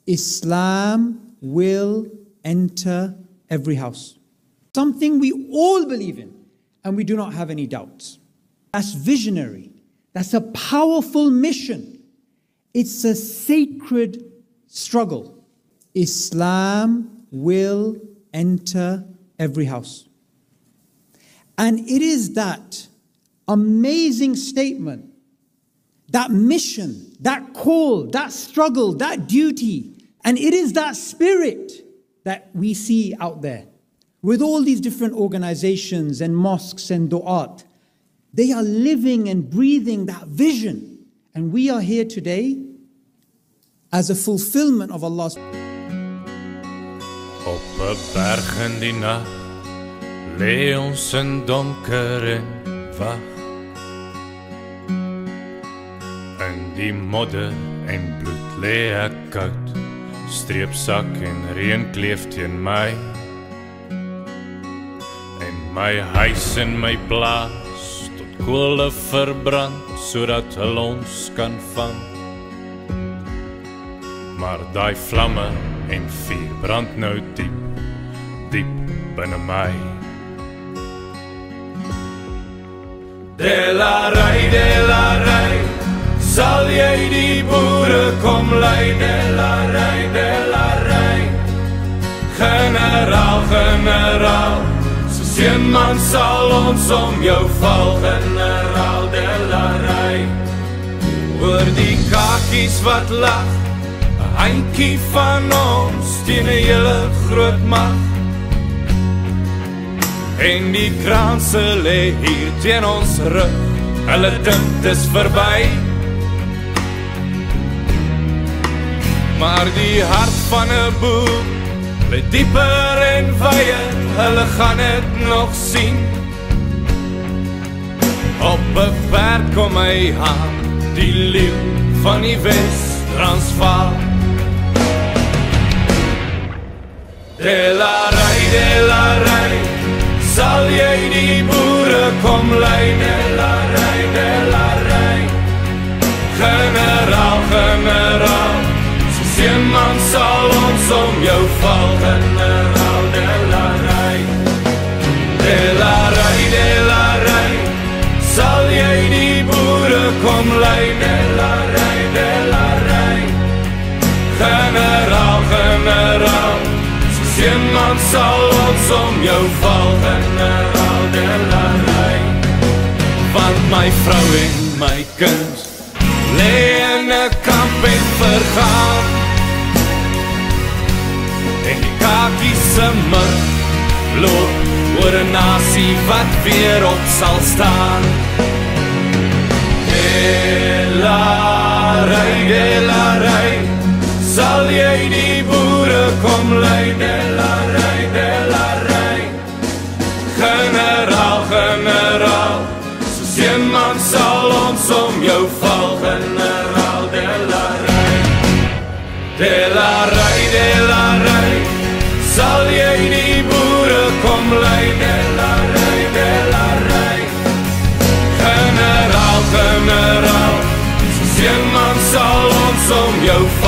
Islam will enter every house. Something we all believe in and we do not have any doubts. That's visionary. That's a powerful mission. It's a sacred struggle. Islam will enter every house. And it is that amazing statement, that mission, that call, that struggle, that duty, and it is that spirit that we see out there. With all these different organizations and mosques and du'at, they are living and breathing that vision. And we are here today as a fulfillment of Allah's. Op 'n berg in die nag lê ons in donker en wag. In die modder en bloed lê ek koud, streepsak en reën kleef teen my. En my huis en my plaas tot kolle verbrand, sodat hulle ons kan vang. Maar daai vlamme en vuur brand nou diep, diep binne my. Delarai, sal jy die boere kom lei? Delarai, generaal, soos een man sal ons om jou val. Generaal, Delarai, oor die kakies wat lag, 'n handjie van ons teen 'n hele groot mag. En die kranse lê hier teen ons rug, hulle dink dis verby. Maar die hart van 'n boer lê dieper en wyer, hulle gaan dit nog sien. Op 'n perd kom hy aan, die leeu van die Wes-Transvaal. Delarai, sal jy die boere kom lei? Delarai, generaal, soos een man sal ons om jou val. Generaal, Delarai, sal jy die boere kom lei? Delarai, generaal, soos een man sal ons om jou val. Generaal, Delarai, want my vrou en my kind lê in 'n kamp en vergaan. En die kakies se mug loop oor 'n nasie wat weer op sal staan. Delarai, sal jy die boere kom lei? Delarai, generaal, soos een man sal ons om jou val. Generaal, Delarai, sal jy die boere kom lei? Delarai, generaal, soos een man sal ons om jou val.